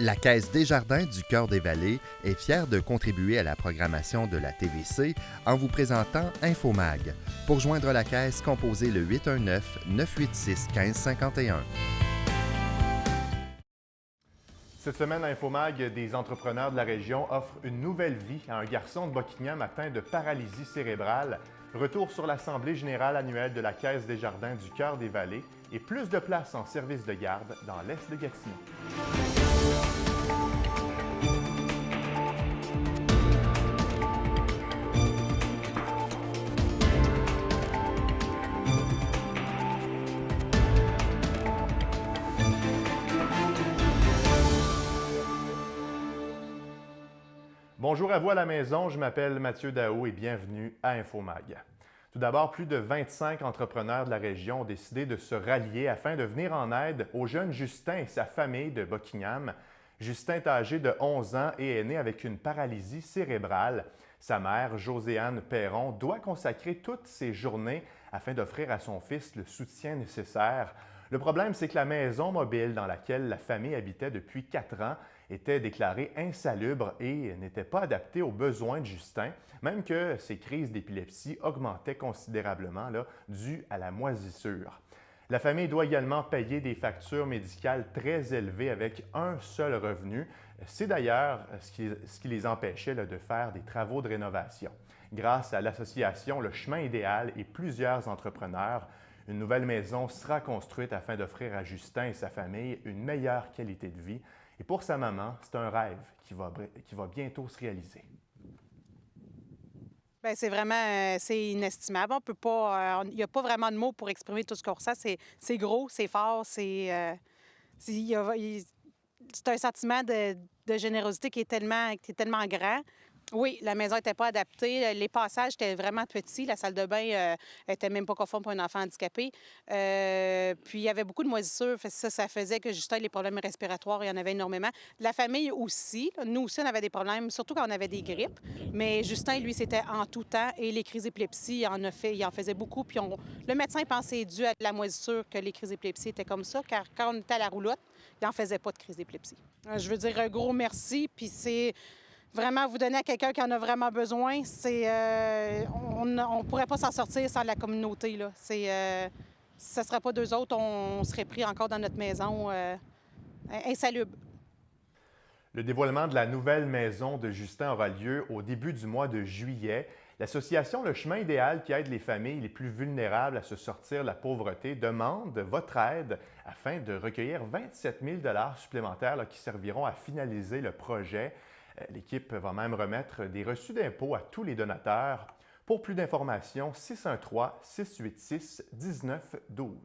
La Caisse Desjardins du Cœur-des-Vallées est fière de contribuer à la programmation de la TVC en vous présentant Infomag. Pour joindre la Caisse, composez le 819-986-1551. Cette semaine, à Infomag, des entrepreneurs de la région offrent une nouvelle vie à un garçon de Buckingham atteint de paralysie cérébrale. Retour sur l'Assemblée générale annuelle de la Caisse Desjardins du Cœur-des-Vallées et plus de place en service de garde dans l'est de Gatineau. Bonjour à vous à la maison, je m'appelle Mathieu Daou et bienvenue à Infomag. Tout d'abord, plus de 25 entrepreneurs de la région ont décidé de se rallier afin de venir en aide au jeune Justin et sa famille de Buckingham. Justin est âgé de 11 ans et est né avec une paralysie cérébrale. Sa mère, Joséanne Perron, doit consacrer toutes ses journées afin d'offrir à son fils le soutien nécessaire. Le problème, c'est que la maison mobile dans laquelle la famille habitait depuis 4 ans était déclarée insalubre et n'était pas adaptée aux besoins de Justin, même que ses crises d'épilepsie augmentaient considérablement dues à la moisissure. La famille doit également payer des factures médicales très élevées avec un seul revenu. C'est d'ailleurs ce qui les empêchait de faire des travaux de rénovation. Grâce à l'association Le Chemin Idéal et plusieurs entrepreneurs, une nouvelle maison sera construite afin d'offrir à Justin et sa famille une meilleure qualité de vie. Et pour sa maman, c'est un rêve qui va bientôt se réaliser. Bien, c'est vraiment c'est inestimable. On peut pas, il n'y a pas vraiment de mots pour exprimer tout ce qu'on ressent. C'est gros, c'est fort, c'est un sentiment de générosité qui est tellement grand. Oui, la maison n'était pas adaptée. Les passages étaient vraiment petits. La salle de bain était même pas conforme pour un enfant handicapé. Puis, il y avait beaucoup de moisissures. Ça faisait que Justin, les problèmes respiratoires, il y en avait énormément. La famille aussi. Nous aussi, on avait des problèmes, surtout quand on avait des grippes. Mais Justin, lui, c'était en tout temps. Et les crises d'épilepsie, il en faisait beaucoup. Puis, le médecin pensait dû à la moisissure que les crises d'épilepsie étaient comme ça, car quand on était à la roulotte, il n'en faisait pas de crise d'épilepsie. Je veux dire un gros merci. Puis, c'est vraiment vous donner à quelqu'un qui en a vraiment besoin, on ne pourrait pas s'en sortir sans la communauté. Là. Si ce ne serait pas d'eux autres, on serait pris encore dans notre maison insalubre. Le dévoilement de la nouvelle maison de Justin aura lieu au début du mois de juillet. L'association Le Chemin Idéal, qui aide les familles les plus vulnérables à se sortir de la pauvreté, demande votre aide afin de recueillir 27 000 $ supplémentaires qui serviront à finaliser le projet. L'équipe va même remettre des reçus d'impôts à tous les donateurs. Pour plus d'informations, 613-686-1912.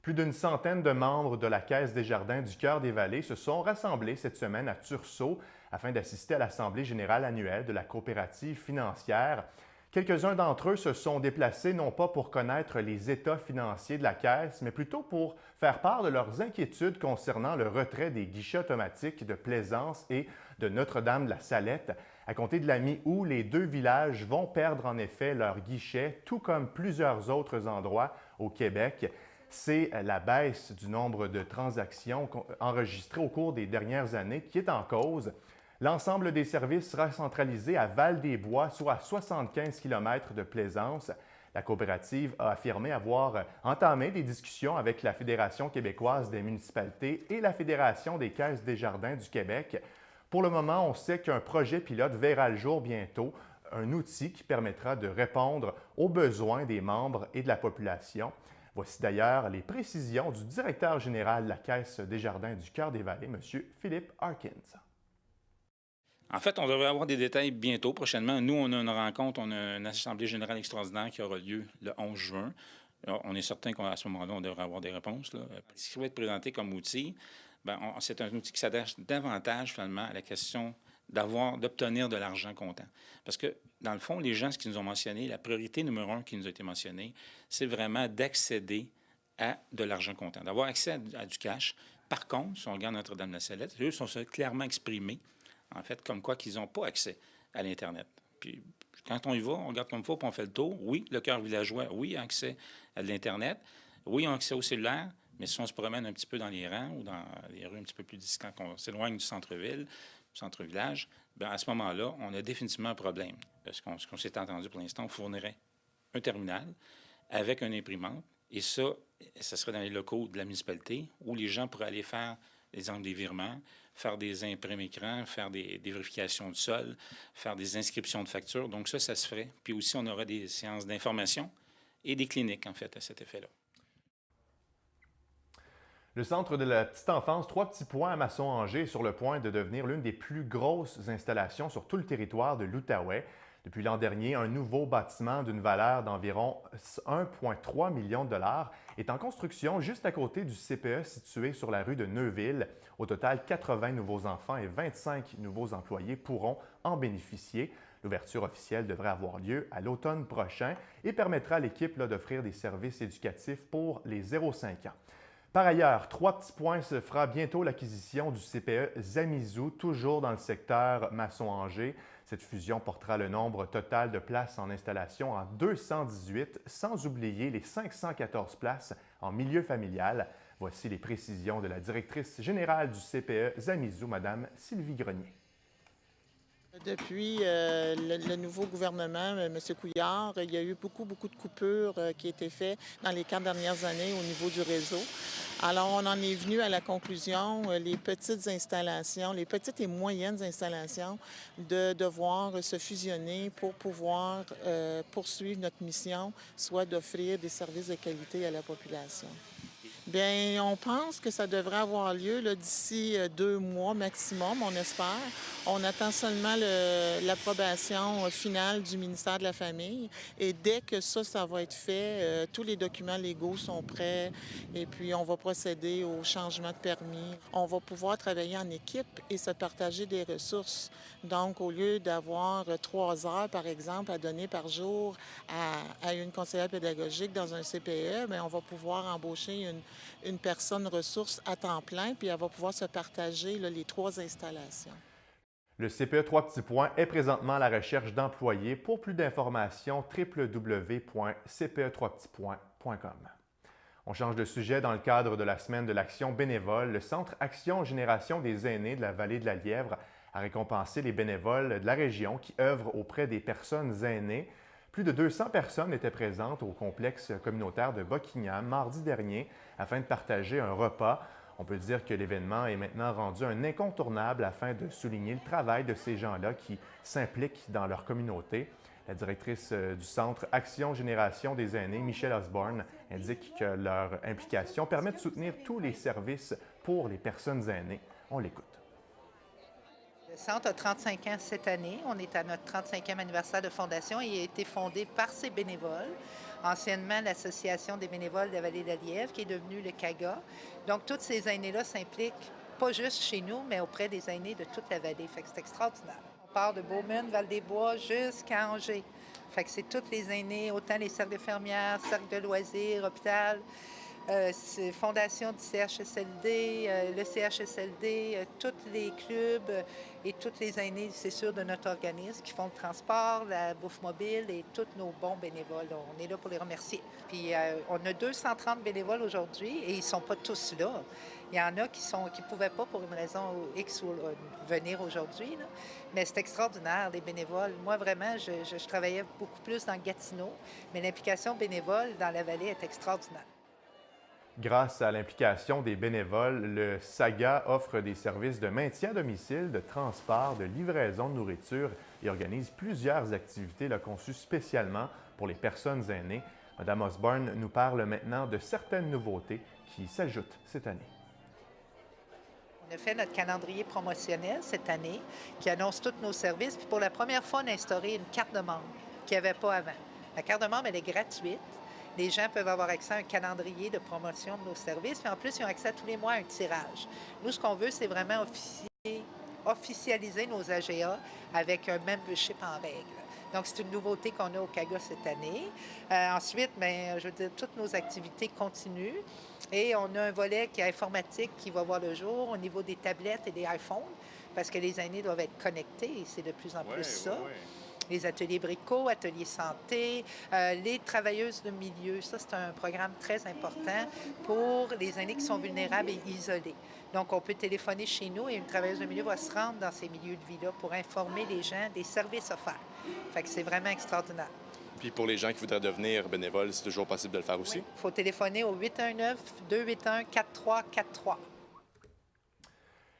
Plus d'une centaine de membres de la Caisse Desjardins du Cœur-des-Vallées se sont rassemblés cette semaine à Tursault afin d'assister à l'Assemblée générale annuelle de la coopérative financière. Quelques-uns d'entre eux se sont déplacés non pas pour connaître les états financiers de la Caisse, mais plutôt pour faire part de leurs inquiétudes concernant le retrait des guichets automatiques de Plaisance et de Notre-Dame-de-la-Salette. À compter de la mi-août, les deux villages vont perdre en effet leurs guichets, tout comme plusieurs autres endroits au Québec. C'est la baisse du nombre de transactions enregistrées au cours des dernières années qui est en cause. L'ensemble des services sera centralisé à Val-des-Bois, soit à 75 km de Plaisance. La coopérative a affirmé avoir entamé des discussions avec la Fédération québécoise des municipalités et la Fédération des caisses Desjardins du Québec. Pour le moment, on sait qu'un projet pilote verra le jour bientôt, un outil qui permettra de répondre aux besoins des membres et de la population. Voici d'ailleurs les précisions du directeur général de la Caisse Desjardins du Cœur-des-Vallées, M. Philippe Harkins. En fait, on devrait avoir des détails bientôt, prochainement. Nous, on a une rencontre, on a une assemblée générale extraordinaire qui aura lieu le 11 juin. Alors, on est certain qu'à ce moment-là, on devrait avoir des réponses. Là. Ce qui va être présenté comme outil, c'est un outil qui s'adresse davantage, finalement, à la question d'obtenir de l'argent comptant. Parce que, dans le fond, les gens, ce qu'ils nous ont mentionné, la priorité numéro 1 qui nous a été mentionnée, c'est vraiment d'accéder à de l'argent comptant, d'avoir accès à du cash. Par contre, si on regarde Notre-Dame-de-la-Salette, eux sont clairement exprimés en fait, comme quoi qu'ils n'ont pas accès à l'Internet. Puis, quand on y va, on regarde comme il faut, puis on fait le tour. Oui, le cœur villageois, oui, a accès à de l'Internet. Oui, ils ont accès au cellulaire, Mais si on se promène un petit peu dans les rangs ou dans les rues un petit peu plus distantes, quand on s'éloigne du centre-ville, du centre-village, bien, à ce moment-là, on a définitivement un problème. Parce ce qu'on s'est entendu pour l'instant, on fournirait un terminal avec une imprimante. Et ça serait dans les locaux de la municipalité où les gens pourraient aller faire, exemple, des virements, faire des imprimes écrans, faire des vérifications de sol, faire des inscriptions de factures. Donc ça se ferait. Puis aussi, on aurait des séances d'information et des cliniques, en fait, à cet effet-là. Le Centre de la petite enfance, 3 petits points à Masson-Angers est sur le point de devenir l'une des plus grosses installations sur tout le territoire de l'Outaouais. Depuis l'an dernier, un nouveau bâtiment d'une valeur d'environ 1,3 million de dollars est en construction juste à côté du CPE situé sur la rue de Neuville. Au total, 80 nouveaux enfants et 25 nouveaux employés pourront en bénéficier. L'ouverture officielle devrait avoir lieu à l'automne prochain et permettra à l'équipe d'offrir des services éducatifs pour les 0-5 ans. Par ailleurs, 3 petits points se fera bientôt l'acquisition du CPE Zamizou, toujours dans le secteur Masson-Angers. Cette fusion portera le nombre total de places en installation en 218, sans oublier les 514 places en milieu familial. Voici les précisions de la directrice générale du CPE Zamizou, Mme Sylvie Grenier. Depuis le nouveau gouvernement, M. Couillard, il y a eu beaucoup de coupures qui ont été faites dans les 4 dernières années au niveau du réseau. Alors, on en est venu à la conclusion, les petites installations, les petites et moyennes installations, de devoir se fusionner pour pouvoir poursuivre notre mission, soit d'offrir des services de qualité à la population. Bien, on pense que ça devrait avoir lieu d'ici 2 mois maximum, on espère. On attend seulement l'approbation finale du ministère de la Famille. Et dès que ça va être fait, tous les documents légaux sont prêts et puis on va procéder au changement de permis. On va pouvoir travailler en équipe et se partager des ressources. Donc, au lieu d'avoir 3 heures, par exemple, à donner par jour à une conseillère pédagogique dans un CPE, bien, on va pouvoir embaucher une personne ressource à temps plein, puis elle va pouvoir se partager les 3 installations. Le CPE 3 petits points est présentement à la recherche d'employés. Pour plus d'informations, www.cpe3petitspoints.com. On change de sujet dans le cadre de la semaine de l'action bénévole. Le Centre Action Génération des aînés de la vallée de la Lièvre a récompensé les bénévoles de la région qui œuvrent auprès des personnes aînées. Plus de 200 personnes étaient présentes au complexe communautaire de Buckingham mardi dernier afin de partager un repas. On peut dire que l'événement est maintenant rendu un incontournable afin de souligner le travail de ces gens-là qui s'impliquent dans leur communauté. La directrice du Centre Action Génération des aînés, Michelle Osborne, indique que leur implication permet de soutenir tous les services pour les personnes aînées. On l'écoute. Le Centre a 35 ans cette année. On est à notre 35e anniversaire de fondation et il a été fondé par ses bénévoles. Anciennement, l'Association des bénévoles de la vallée de la Lièvre, qui est devenue le CAGA. Donc, tous ces aînés-là s'impliquent, pas juste chez nous, mais auprès des aînés de toute la vallée. Fait que c'est extraordinaire. On part de Beaumont, Val-des-Bois, jusqu'à Angers. Fait que c'est tous les aînés, autant les cercles d'infirmières, cercles de loisirs, hôpital, fondation du CHSLD, le CHSLD, tous les clubs et tous les aînés, c'est sûr, de notre organisme qui font le transport, la bouffe mobile et tous nos bons bénévoles. On est là pour les remercier. Puis on a 230 bénévoles aujourd'hui et ils ne sont pas tous là. Il y en a qui ne pouvaient pas pour une raison X ou venir aujourd'hui. Là. Mais c'est extraordinaire, les bénévoles. Moi, vraiment, je travaillais beaucoup plus dans Gatineau, mais l'implication bénévole dans la vallée est extraordinaire. Grâce à l'implication des bénévoles, le SAGA offre des services de maintien à domicile, de transport, de livraison de nourriture et organise plusieurs activités conçues spécialement pour les personnes aînées. Mme Osborne nous parle maintenant de certaines nouveautés qui s'ajoutent cette année. On a fait notre calendrier promotionnel cette année qui annonce tous nos services. Puis pour la première fois, on a instauré une carte de membre qu'il n'y avait pas avant. La carte de membre, elle est gratuite. Les gens peuvent avoir accès à un calendrier de promotion de nos services. Puis en plus, ils ont accès tous les mois à un tirage. Nous, ce qu'on veut, c'est vraiment officialiser nos AGA avec un membership en règle. Donc, c'est une nouveauté qu'on a au CAGA cette année. Ensuite, bien, je veux dire, toutes nos activités continuent. Et on a un volet qui est informatique qui va voir le jour au niveau des tablettes et des iPhones, parce que les aînés doivent être connectés et c'est de plus en plus ça. les ateliers bricots, ateliers santé, les travailleuses de milieu. Ça, c'est un programme très important pour les aînés qui sont vulnérables et isolés. Donc, on peut téléphoner chez nous et une travailleuse de milieu va se rendre dans ces milieux de vie-là pour informer les gens des services offerts. Fait que c'est vraiment extraordinaire. Puis pour les gens qui voudraient devenir bénévoles, c'est toujours possible de le faire aussi? Il faut téléphoner au 819-281-4343.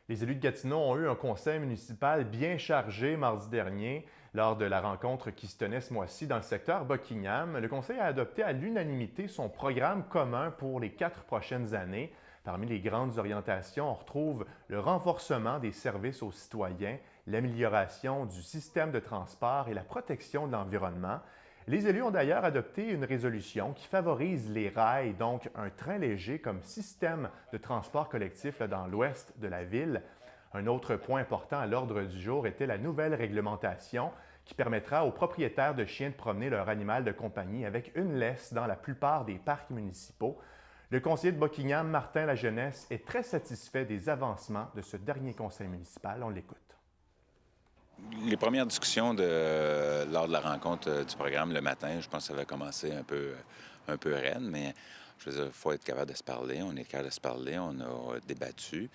Les élus de Gatineau ont eu un conseil municipal bien chargé mardi dernier. Lors de la rencontre qui se tenait ce mois-ci dans le secteur Buckingham, le conseil a adopté à l'unanimité son programme commun pour les 4 prochaines années. Parmi les grandes orientations, on retrouve le renforcement des services aux citoyens, l'amélioration du système de transport et la protection de l'environnement. Les élus ont d'ailleurs adopté une résolution qui favorise les rails, donc un train léger comme système de transport collectif dans l'ouest de la ville. Un autre point important à l'ordre du jour était la nouvelle réglementation qui permettra aux propriétaires de chiens de promener leur animal de compagnie avec une laisse dans la plupart des parcs municipaux. Le conseiller de Buckingham, Martin Lajeunesse, est très satisfait des avancements de ce dernier conseil municipal. On l'écoute. Les premières discussions lors de la rencontre du programme le matin, je pense que ça avait commencé un peu raide, mais je veux dire, il faut être capable de se parler. On est capable de se parler, on a débattu.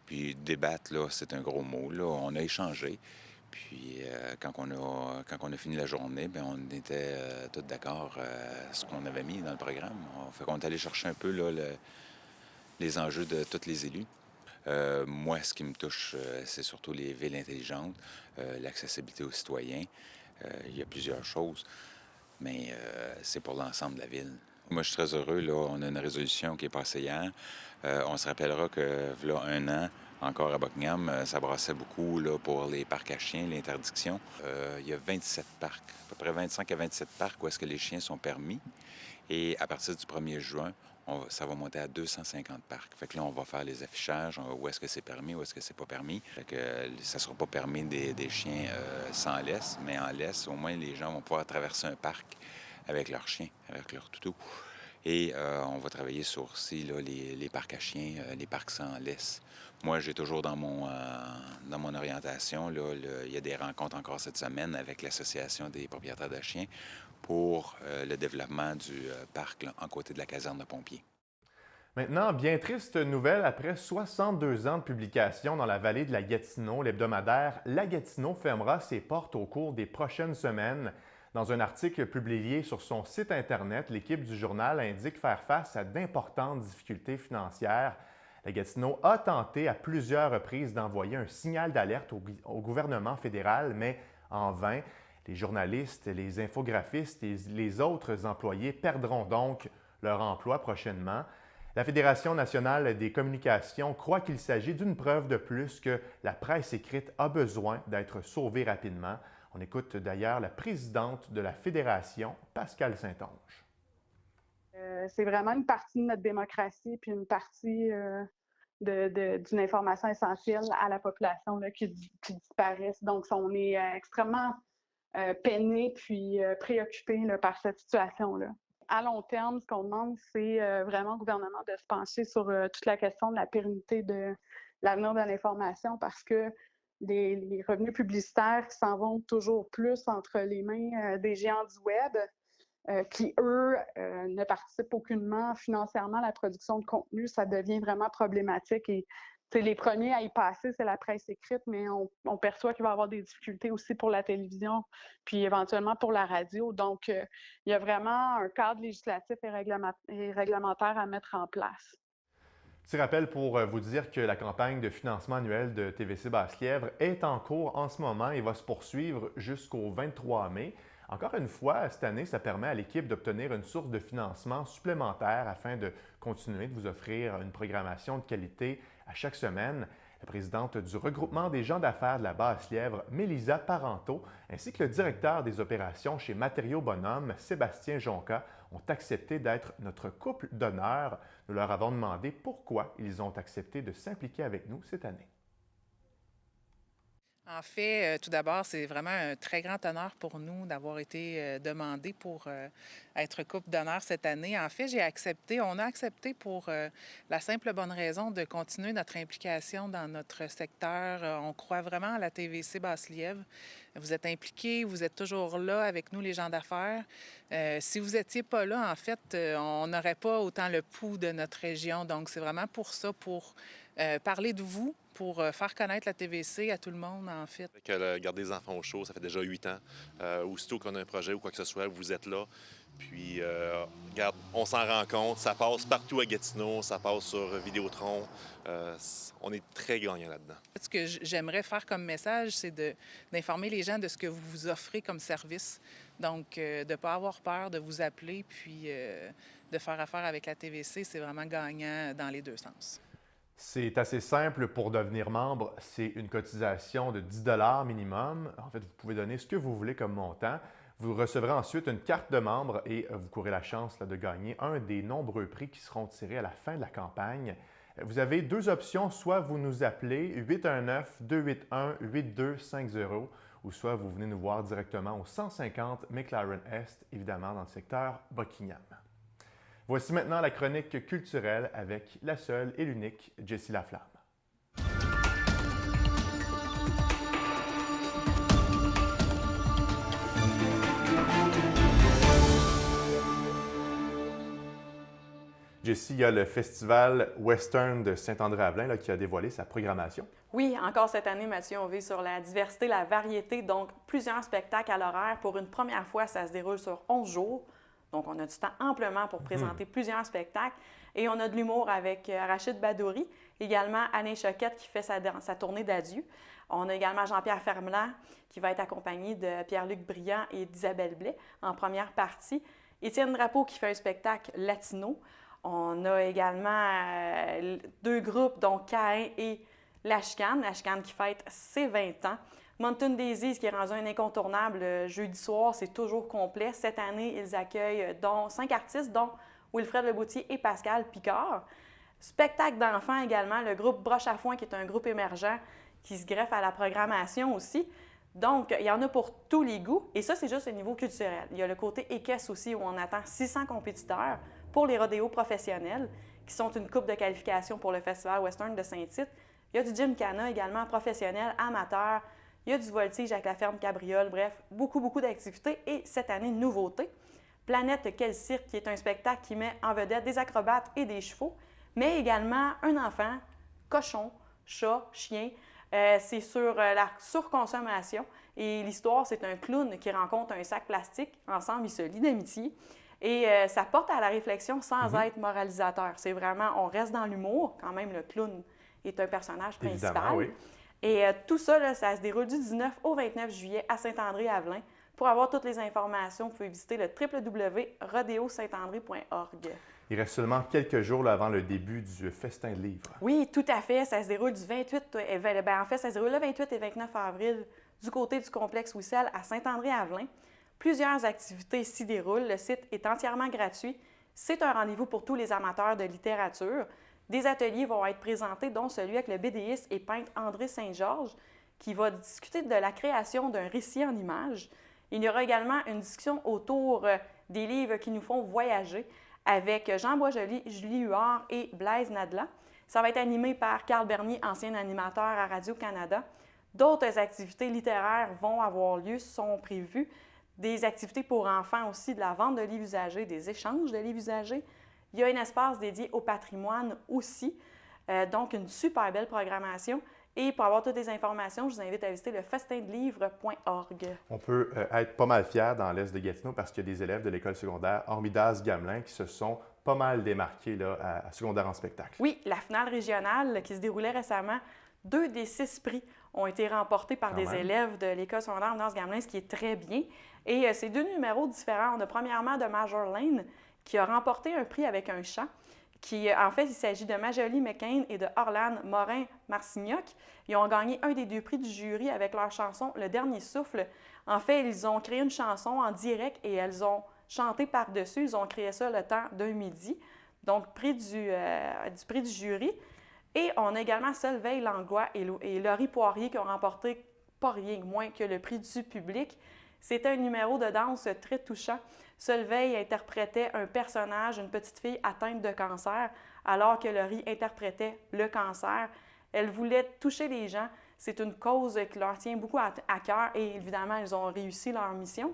Puis débattre, là, c'est un gros mot. Là. On a échangé. Puis quand on a fini la journée, bien, on était tous d'accord à ce qu'on avait mis dans le programme. Fait qu'on est allé chercher un peu là, les enjeux de tous les élus. Moi, ce qui me touche, c'est surtout les villes intelligentes, l'accessibilité aux citoyens. Il y a plusieurs choses, mais c'est pour l'ensemble de la ville. Moi, je suis très heureux. Là, on a une résolution qui est passée hier. On se rappellera que, là, 1 an, encore à Buckingham, ça brassait beaucoup là, pour les parcs à chiens, l'interdiction. Il y a 27 parcs, à peu près 25 à 27 parcs où est-ce que les chiens sont permis. Et à partir du 1er juin, ça va monter à 250 parcs. Fait que là, on va faire les affichages, où est-ce que c'est permis, où est-ce que c'est pas permis. Fait que ça sera pas permis des chiens sans laisse, mais en laisse, au moins, les gens vont pouvoir traverser un parc avec leurs chiens, avec leurs toutous. Et on va travailler sur aussi là, les parcs à chiens, les parcs sans laisse. Moi, j'ai toujours dans mon orientation, là, il y a des rencontres encore cette semaine avec l'Association des propriétaires de chiens pour le développement du parc là, en côté de la caserne de pompiers. Maintenant, bien triste nouvelle, après 62 ans de publication dans la vallée de la Gatineau, l'hebdomadaire La Gatineau fermera ses portes au cours des prochaines semaines. Dans un article publié sur son site Internet, l'équipe du journal indique faire face à d'importantes difficultés financières. La Gatineau a tenté à plusieurs reprises d'envoyer un signal d'alerte au gouvernement fédéral, mais en vain. Les journalistes, les infographistes et les autres employés perdront donc leur emploi prochainement. La Fédération nationale des communications croit qu'il s'agit d'une preuve de plus que la presse écrite a besoin d'être sauvée rapidement. On écoute d'ailleurs la présidente de la Fédération, Pascale Saint-Onge. C'est vraiment une partie de notre démocratie puis une partie d'une information essentielle à la population là, qui disparaissent. Donc, on est extrêmement peinés puis préoccupés là, par cette situation-là. À long terme, ce qu'on demande, c'est vraiment au gouvernement de se pencher sur toute la question de la pérennité de l'avenir de l'information parce que les revenus publicitaires qui s'en vont toujours plus entre les mains des géants du web, qui, eux, ne participent aucunement financièrement à la production de contenu, ça devient vraiment problématique. Et les premiers à y passer, c'est la presse écrite, mais on perçoit qu'il va y avoir des difficultés aussi pour la télévision, puis éventuellement pour la radio. Donc, il y a vraiment un cadre législatif et réglementaire à mettre en place. Petit rappel pour vous dire que la campagne de financement annuel de TVC Basse-Lièvre est en cours en ce moment et va se poursuivre jusqu'au 23 mai. Encore une fois, cette année, ça permet à l'équipe d'obtenir une source de financement supplémentaire afin de continuer de vous offrir une programmation de qualité à chaque semaine. La présidente du regroupement des gens d'affaires de la Basse-Lièvre, Mélisa Parenteau, ainsi que le directeur des opérations chez Matériaux Bonhomme, Sébastien Jonca, ont accepté d'être notre couple d'honneur. Nous leur avons demandé pourquoi ils ont accepté de s'impliquer avec nous cette année. En fait, tout d'abord, c'est vraiment un très grand honneur pour nous d'avoir été demandé pour être couple d'honneur cette année. En fait, on a accepté pour la simple bonne raison de continuer notre implication dans notre secteur. On croit vraiment à la TVC Basse-Lièvre. Vous êtes impliqués, vous êtes toujours là avec nous, les gens d'affaires. Si vous n'étiez pas là, en fait, on n'aurait pas autant le pouls de notre région. Donc, c'est vraiment pour ça, pour parler de vous, pour faire connaître la TVC à tout le monde, en fait. Garder les enfants au chaud, ça fait déjà 8 ans. Aussitôt qu'on a un projet ou quoi que ce soit, vous êtes là. Puis, regarde, on s'en rend compte, ça passe partout à Gatineau, ça passe sur Vidéotron. On est très gagnants là-dedans. Ce que j'aimerais faire comme message, c'est d'informer les gens de ce que vous vous offrez comme service. Donc, de ne pas avoir peur de vous appeler, puis de faire affaire avec la TVC, c'est vraiment gagnant dans les deux sens. C'est assez simple pour devenir membre. C'est une cotisation de 10 $ minimum. En fait, vous pouvez donner ce que vous voulez comme montant. Vous recevrez ensuite une carte de membre et vous courez la chance de gagner un des nombreux prix qui seront tirés à la fin de la campagne. Vous avez deux options. Soit vous nous appelez 819-281-8250 ou soit vous venez nous voir directement au 150 McLaren Est, évidemment dans le secteur Buckingham. Voici maintenant la chronique culturelle avec la seule et l'unique Jessie Laflamme. Jessie, il y a le Festival Western de Saint-André-Avelin qui a dévoilé sa programmation. Oui, encore cette année, Mathieu, on vise sur la diversité, la variété, donc plusieurs spectacles à l'horaire. Pour une première fois, ça se déroule sur 11 jours. Donc, on a du temps amplement pour présenter plusieurs spectacles. Et on a de l'humour avec Rachid Badouri, également Anne Choquette qui fait sa tournée d'adieu. On a également Jean-Pierre Fermland qui va être accompagné de Pierre-Luc Briand et d'Isabelle Blais en première partie. Étienne Drapeau qui fait un spectacle latino. On a également deux groupes, donc Caïn et La Chicane qui fête ses 20 ans. Mountain Daisies, qui est rendu un incontournable jeudi soir, c'est toujours complet. Cette année, ils accueillent 5 artistes, dont Wilfred Leboutier et Pascal Picard. Spectacle d'enfants également, le groupe Broche à Foin, qui est un groupe émergent qui se greffe à la programmation aussi. Donc, il y en a pour tous les goûts. Et ça, c'est juste au niveau culturel. Il y a le côté équestre aussi, où on attend 600 compétiteurs pour les rodéos professionnels, qui sont une coupe de qualification pour le Festival Western de Saint-Tite. Il y a du gymkhana également professionnel, amateur. Il y a du voltige avec la ferme Cabriole. Bref, beaucoup d'activités. Et cette année, nouveauté, Planète Quel Cirque, qui est un spectacle qui met en vedette des acrobates et des chevaux, mais également un enfant, cochon, chat, chien. C'est sur la surconsommation. Et l'histoire, c'est un clown qui rencontre un sac plastique. Ensemble, ils se lient d'amitié. Et ça porte à la réflexion sans être moralisateur. C'est vraiment, on reste dans l'humour. Quand même, le clown est un personnage principal. Évidemment, oui. Et tout ça, là, ça se déroule du 19 au 29 juillet à Saint-André-Avelin. Pour avoir toutes les informations, vous pouvez visiter le www.rodeosaintandré.org. Il reste seulement quelques jours avant le début du festin de livres. Oui, tout à fait. Ça se déroule du 28 en fait, ça se déroule le 28 et 29 avril du côté du complexe Wissel à Saint-André-Avelin. Plusieurs activités s'y déroulent. Le site est entièrement gratuit. C'est un rendez-vous pour tous les amateurs de littérature. Des ateliers vont être présentés, dont celui avec le BDiste et peintre André Saint-Georges, qui va discuter de la création d'un récit en images. Il y aura également une discussion autour des livres qui nous font voyager avec Jean Boisjoli, Julie Huard et Blaise Nadla. Ça va être animé par Carl Bernier, ancien animateur à Radio-Canada. D'autres activités littéraires vont avoir lieu, sont prévues. Des activités pour enfants aussi, de la vente de livres usagés, des échanges de livres usagés. Il y a un espace dédié au patrimoine aussi, donc une super belle programmation. Et pour avoir toutes les informations, je vous invite à visiter le festindelivre.org. On peut être pas mal fiers dans l'Est de Gatineau parce qu'il y a des élèves de l'école secondaire Hormidas-Gamelin qui se sont pas mal démarqués là, à secondaire en spectacle. Oui, la finale régionale qui se déroulait récemment, 2 des 6 prix ont été remportés par des élèves de l'école secondaire Hormidas-Gamelin, ce qui est très bien. Et c'est 2 numéros différents. On a premièrement de Major Lane, qui a remporté un prix avec un chant. En fait, il s'agit de Majolie McCain et de Orlane Morin-Marcignoc. Ils ont gagné un des 2 prix du jury avec leur chanson « Le Dernier Souffle ». En fait, ils ont créé une chanson en direct et elles ont chanté par-dessus. Ils ont créé ça le temps d'un midi. Donc, prix du jury. Et on a également Solveig Langlois et Laurie Poirier qui ont remporté pas rien moins que le prix du public. C'était un numéro de danse très touchant. Solveig interprétait un personnage, une petite fille atteinte de cancer, alors que Laurie interprétait le cancer. Elle voulait toucher les gens. C'est une cause qui leur tient beaucoup à cœur et évidemment, elles ont réussi leur mission.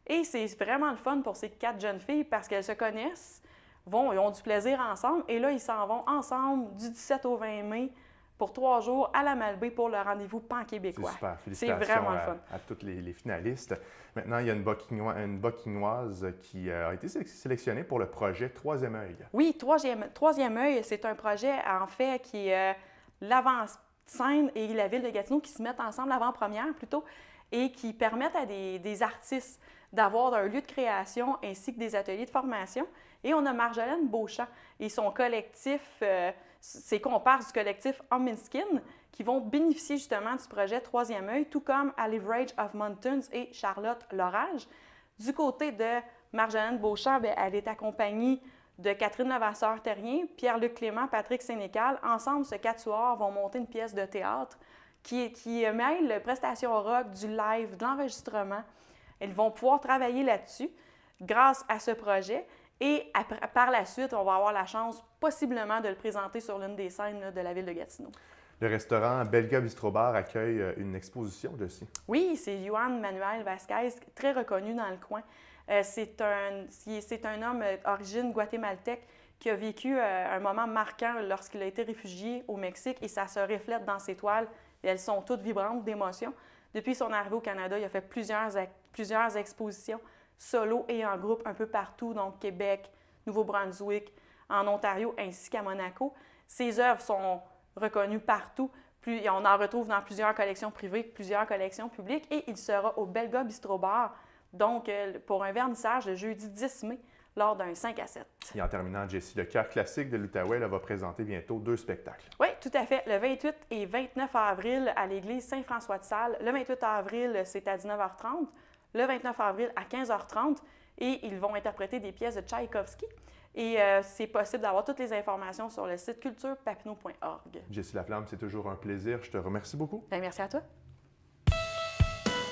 Et c'est vraiment le fun pour ces 4 jeunes filles parce qu'elles se connaissent, ils ont du plaisir ensemble et là, ils s'en vont ensemble du 17 au 20 mai pour 3 jours à la Malbaie pour le rendez-vous pan-québécois. C'est super. C'est Félicitations vraiment le fun. à toutes les finalistes. Maintenant, il y a une Bocquinoise qui a été sélectionnée pour le projet Troisième œil. Oui, Troisième œil, c'est un projet, en fait, qui est l'avant-scène et la Ville de Gatineau qui se mettent ensemble, l'avant-première plutôt, et qui permettent à des artistes d'avoir un lieu de création ainsi que des ateliers de formation. Et on a Marjolaine Beauchamp et son collectif, ses compères du collectif Hominskin, qui vont bénéficier justement du projet Troisième œil, tout comme à Leverage of Mountains et Charlotte Lorage. Du côté de Marjolaine Beauchamp, elle est accompagnée de Catherine Levasseur-Terrien, Pierre-Luc Clément, Patrick Sénécal. Ensemble, ce quatuor vont monter une pièce de théâtre qui mêle prestations rock, du live, de l'enregistrement. Ils vont pouvoir travailler là-dessus grâce à ce projet. Et par la suite, on va avoir la chance possiblement de le présenter sur l'une des scènes là, de la Ville de Gatineau. Le restaurant Belga Bistro Bar accueille une exposition dessus. Oui, c'est Juan Manuel Vasquez, très reconnu dans le coin. C'est un homme d'origine guatémaltèque qui a vécu un moment marquant lorsqu'il a été réfugié au Mexique et ça se reflète dans ses toiles. Et elles sont toutes vibrantes d'émotion. Depuis son arrivée au Canada, il a fait plusieurs expositions solo et en groupe un peu partout, donc Québec, Nouveau-Brunswick, en Ontario ainsi qu'à Monaco. Ses œuvres sont reconnues partout. On en retrouve dans plusieurs collections privées, plusieurs collections publiques et il sera au Belga Bistro Bar, donc pour un vernissage le jeudi 10 mai lors d'un 5 à 7. Et en terminant, Jessie, le Chœur classique de l'Outaouais va présenter bientôt 2 spectacles. Oui, tout à fait. Le 28 et 29 avril à l'église Saint-François-de-Sales. Le 28 avril, c'est à 19h30. Le 29 avril à 15h30. Et ils vont interpréter des pièces de Tchaïkovski. Et c'est possible d'avoir toutes les informations sur le site culturepapineau.org. Jessie Laflamme, c'est toujours un plaisir. Je te remercie beaucoup. Bien, merci à toi.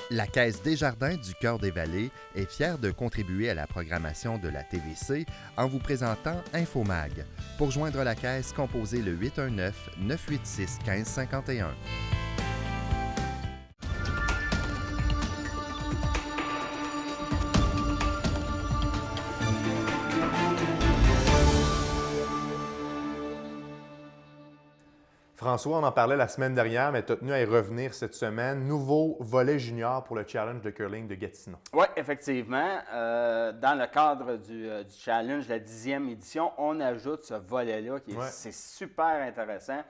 La Caisse Desjardins du Cœur des Vallées est fière de contribuer à la programmation de la TVC en vous présentant Infomag. Pour joindre la Caisse, composez le 819-986-1551. François, on en parlait la semaine dernière, mais tu as tenu à y revenir cette semaine. Nouveau volet junior pour le Challenge de curling de Gatineau. Oui, effectivement. Dans le cadre du Challenge, la 10e édition, on ajoute ce volet-là qui c'est super intéressant.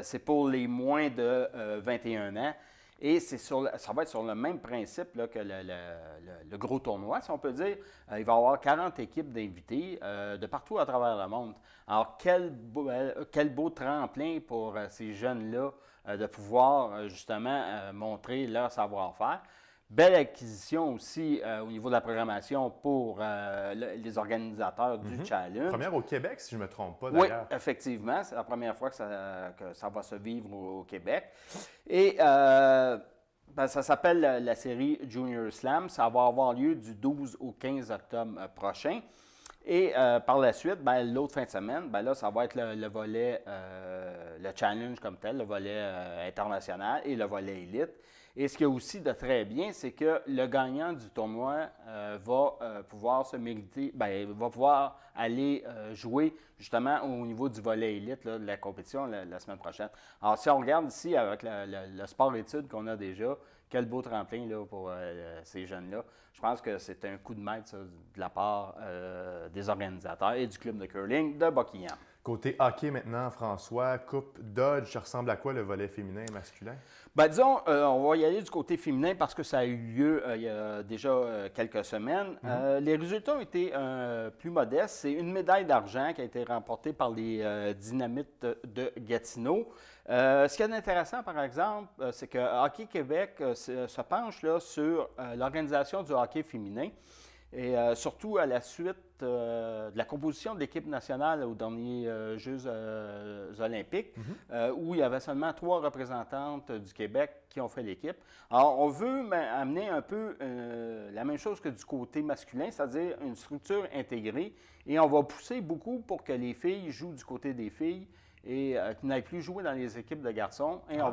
C'est pour les moins de 21 ans. Et ça va être sur le même principe là, que le gros tournoi, si on peut dire. Il va y avoir 40 équipes d'invités de partout à travers le monde. Alors, quel beau tremplin pour ces jeunes-là de pouvoir justement montrer leur savoir-faire. Belle acquisition aussi au niveau de la programmation pour les organisateurs du Challenge. Première au Québec, si je ne me trompe pas, d'ailleurs. Oui, effectivement. C'est la première fois que ça va se vivre au Québec. Et ça s'appelle la série Junior Slam. Ça va avoir lieu du 12 au 15 octobre prochain. Et par la suite, l'autre fin de semaine, là, ça va être le volet, le challenge comme tel, le volet international et le volet élite. Et ce qu'il y a aussi de très bien, c'est que le gagnant du tournoi va pouvoir se mériter, va pouvoir aller jouer justement au niveau du volet élite là, de la compétition la semaine prochaine. Alors, si on regarde ici avec le sport-études qu'on a déjà, quel beau tremplin là, pour ces jeunes-là. Je pense que c'est un coup de maître ça, de la part des organisateurs et du club de curling de Buckingham. Côté hockey maintenant, François, Coupe Dodge, ça ressemble à quoi le volet féminin et masculin? Disons, on va y aller du côté féminin parce que ça a eu lieu il y a déjà quelques semaines. Les résultats ont été plus modestes. C'est une médaille d'argent qui a été remportée par les Dynamites de Gatineau. Ce qui est intéressant, par exemple, c'est que Hockey Québec se penche là, sur l'organisation du hockey féminin. Et surtout à la suite de la composition de l'équipe nationale aux derniers Jeux olympiques, où il y avait seulement 3 représentantes du Québec qui ont fait l'équipe. Alors, on veut amener un peu la même chose que du côté masculin, c'est-à-dire une structure intégrée. Et on va pousser beaucoup pour que les filles jouent du côté des filles et qu'ils n'aillent plus jouer dans les équipes de garçons. Et on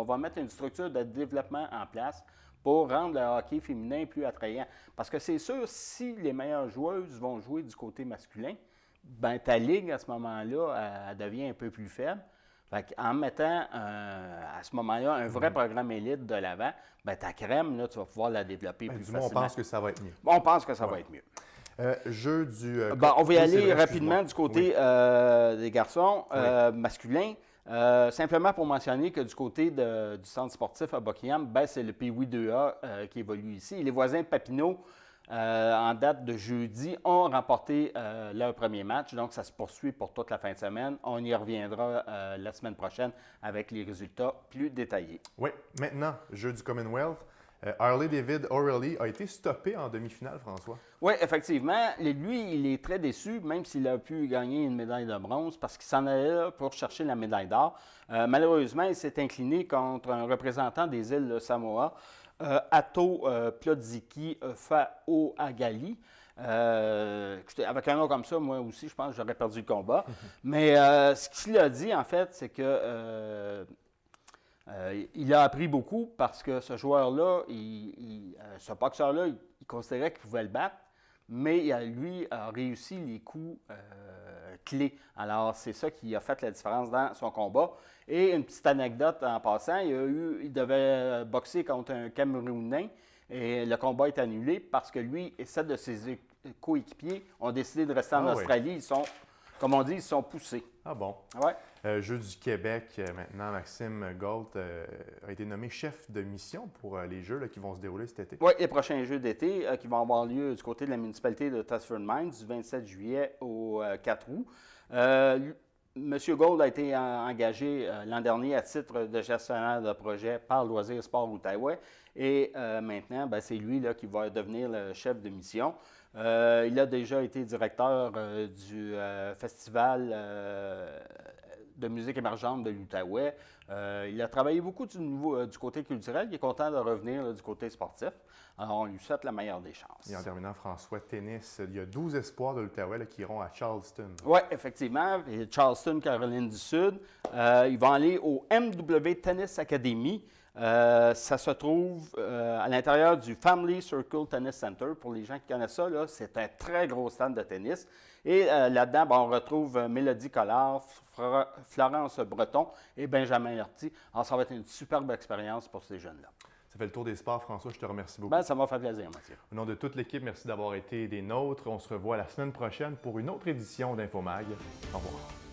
va mettre une structure de développement en place pour rendre le hockey féminin plus attrayant. Parce que c'est sûr, si les meilleures joueuses vont jouer du côté masculin, ben ta ligue, à ce moment-là, elle devient un peu plus faible. En mettant, à ce moment-là, un vrai programme élite de l'avant, ben ta crème, là, tu vas pouvoir la développer plus facilement. On pense que ça va être mieux. On pense que ça va être mieux. Jeu du... on va y aller rapidement du côté des garçons masculins. Simplement pour mentionner que du côté du centre sportif à Buckingham, ben, c'est le Pee-Wee 2A qui évolue ici. Les voisins de Papineau, en date de jeudi, ont remporté leur premier match. Donc, ça se poursuit pour toute la fin de semaine. On y reviendra la semaine prochaine avec les résultats plus détaillés. Oui. Maintenant, jeu du Commonwealth. Harley-David O'Reilly a été stoppé en demi-finale, François. Oui, effectivement. Lui, il est très déçu, même s'il a pu gagner une médaille de bronze, parce qu'il s'en allait là pour chercher la médaille d'or. Malheureusement, il s'est incliné contre un représentant des îles de Samoa, Ato Plodziki Fa'oagali. Avec un nom comme ça, moi aussi, je pense que j'aurais perdu le combat. Mais ce qu'il a dit, en fait, c'est que... il a appris beaucoup parce que ce joueur-là, ce boxeur-là, il considérait qu'il pouvait le battre, mais lui a réussi les coups clés. Alors, c'est ça qui a fait la différence dans son combat. Et une petite anecdote en passant, il devait boxer contre un Camerounais et le combat est annulé parce que lui et 7 de ses coéquipiers ont décidé de rester en Australie. Ils sont, comme on dit, ils sont poussés. Ah bon? Ouais. Jeu du Québec, maintenant, Maxime Gault a été nommé chef de mission pour les Jeux qui vont se dérouler cet été. Oui, les prochains Jeux d'été qui vont avoir lieu du côté de la municipalité de Tutsford Mines du 27 juillet au 4 août. Monsieur Gault a été engagé l'an dernier à titre de gestionnaire de projet par Loisirs Sport Outaouais et maintenant, c'est lui là, qui va devenir le chef de mission. Il a déjà été directeur du festival de musique émergente de l'Outaouais. Il a travaillé beaucoup du côté culturel. Il est content de revenir là, du côté sportif. Alors, on lui souhaite la meilleure des chances. Et en terminant, François, tennis, il y a 12 espoirs de l'Outaouais qui iront à Charleston. Oui, effectivement. Et Charleston, Caroline du Sud. Ils vont aller au MW Tennis Academy. Ça se trouve à l'intérieur du Family Circle Tennis Center. Pour les gens qui connaissent ça, c'est un très gros stand de tennis. Et là-dedans, on retrouve Mélodie Collard, Florence Breton et Benjamin Lortie. Alors, ça va être une superbe expérience pour ces jeunes-là. Ça fait le tour des sports, François. Je te remercie beaucoup. Ça m'a fait plaisir, Mathieu. Au nom de toute l'équipe, merci d'avoir été des nôtres. On se revoit la semaine prochaine pour une autre édition d'Infomag. Au revoir.